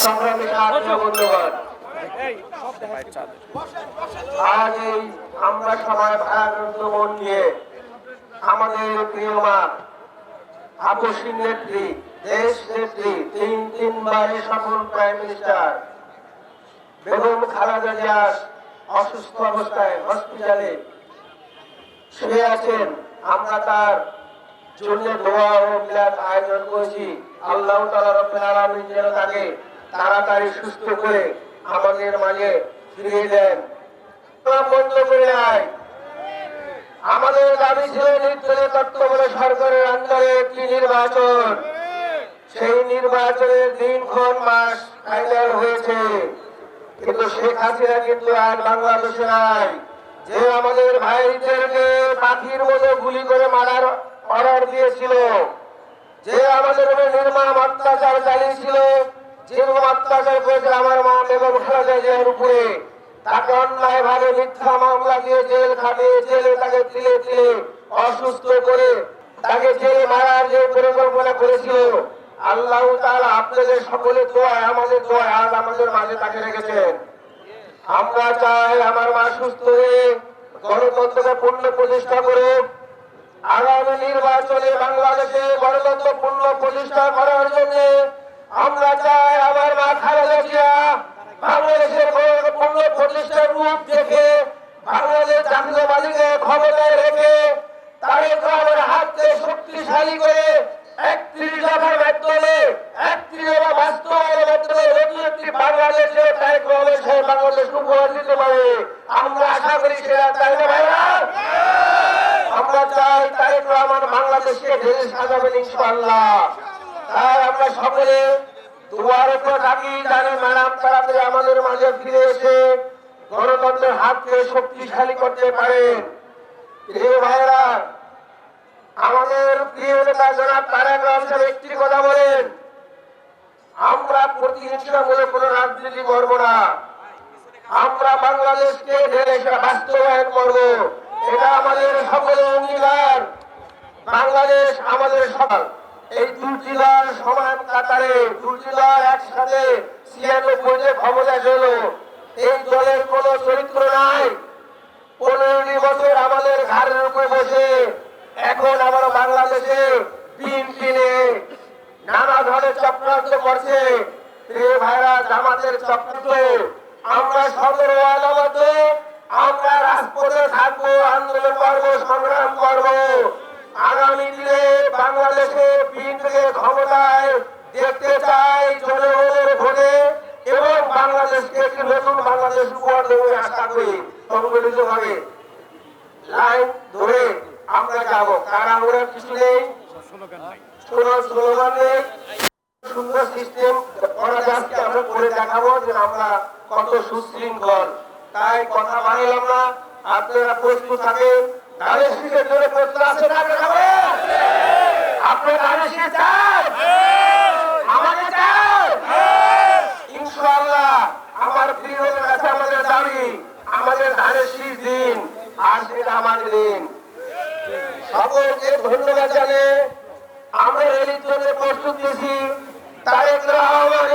সংগ্রামী আত্মীয় বন্ধুগণ, আজ এই আমরা সবাই ভারাক্রান্ত মন নিয়ে আমাদের প্রিয় মা আপসী নেত্রী, দেশ নেত্রী, তিনবারের সফল প্রাইম মিনিস্টার বেগম খালেদা জিয়া অসুস্থ অবস্থায় হসপিটালে শুয়ে আছেন। আমরা তার জন্য দোয়া ও মিলাদ আয়োজন করেছি। আল্লাহ তাআলা রব্বুল আলামিন যেন তাকে তাড়াতাড়ি সুস্থ করে আমাদের মাঝে ফিরিয়ে দেন। বন্ধ করে নাই, আমাদের দাবি ছিল নির্দলীয় তত্ত্বাবধায়ক সরকারের আন্ডারে একটি নির্বাচন। সেই নির্বাচনের দিনক্ষণ মাস ফাইনাল হয়েছে, কিন্তু শেখ হাসিনা কিন্তু আর বাংলাদেশে নাই। যে আমাদের ভাইদেরকে পাখির মতো গুলি করে মারার অর্ডার দিয়েছিল, যে আমাদের উপরে নির্মম অত্যাচার চালিয়েছিল, যেরকম অত্যাচার করেছিল আমার মা বেগম খালেদা জিয়ার উপরে, তাকে অন্যায় ভাবে মিথ্যা মামলা দিয়ে জেল খাটিয়ে জেলে তাকে তিলে তিলে অসুস্থ করে তাকে জেলে মারার যে পরিকল্পনা করেছিল, আল্লাহ তাআলা আপনাদের সকলের দোয়ায়, আমাদের দোয়ায় আজ আমাদের মাঝে তাকে রেখেছেন। আমরা চাই আমার মা সুস্থ হয়ে গণতন্ত্রকে পূর্ণ প্রতিষ্ঠা করুক। আগামী নির্বাচনে বাংলাদেশে গণতন্ত্র পূর্ণ প্রতিষ্ঠা করার জন্য আমরা চাই আমার মা খালেদা জিয়া বাংলাদেশের পূর্ণ প্রতিষ্ঠার রূপ দেখে বাংলাদেশ জাতীয়বাদীকে ক্ষমতায় রেখে তারেক রহমানের হাতকে শক্তিশালী করে ৩১ দফার মাধ্যমে ৩১ দফা বাস্তবায়নের মাধ্যমে নতুন একটি বাংলাদেশে তারেক রহমান সাহেব বাংলাদেশ উপহার দিতে পারে। আমরা আশা করি সেটা, তাই না ভাইরা? আমরা চাই তারেক রহমান বাংলাদেশকে ঢেলে সাজাবেন ইনশাআল্লাহ। তাই আমরা সকলে দুয়ার উপর থাকি, জানি ম্যাডাম তাড়াতাড়ি আমাদের মাঝে ফিরে এসে গণতন্ত্রের হাতকে শক্তিশালী করতে পারেন। প্রিয় ভাইরা, আমাদের প্রিয় নেতা জনাব তারেক রহমান সাহেব একটি কথা বলেন, আমরা প্রতিহিংসামূলক কোন রাজনীতি করব না, আমরা বাংলাদেশকে ঢেলে বাস্তবায়ন করব। এটা আমাদের সকলের অঙ্গীকার। বাংলাদেশ আমাদের সকল, এই দুটি দল সমান কাতারে, দুটি দল একসাথে ৯৬ ক্ষমতায় ছিল। এই দলের কোন চরিত্র নাই। ১৫ বছর আমাদের ঘাড়ের উপরে বসে এখন আবার বাংলাদেশে বিএনপি নিয়ে নানা ধরনের চক্রান্ত করছে। প্রিয় ভাইরা, জামাতের চক্রান্ত আমরা ১৭ আলামত, আমরা রাজপথে থাকবো, আন্দোলন করবো, সংগ্রাম করবো। আগামী দিনে বাংলাদেশে বিএনপিকে ক্ষমতায় দেখতে চাই জনগণের ভোটে, এবং বাংলাদেশকে একটি নতুন বাংলাদেশ উপহার দেবো আশা করি। সংগঠিত ভাবে লাইন ধরে আমরা যাবো, তাড়াহুড়োর কিছু নেই, স্লোগান নেই, সুন্দর সিস্টেম করা যাচ্ছে। আমরা করে দেখাবো যে আমরা কত সুশৃঙ্খল। তাই কথা বাড়ালাম না, আপনারা প্রস্তুত থাকেন। ধানের শীষের জন্য প্রস্তুত আছে না? আপনারা ধানের শীষ চান? আমাকে চান? ইনশাআল্লাহ আমার প্রিয়দের কাছে আমাদের দাবি, আমাদের ধানের শীষ দিন, আর সেটা আমাদের দিন। সকলকে ধন্যবাদ জানিয়ে আমরা রেলির জন্য প্রস্তুত দিয়েছি। তারেক রহমান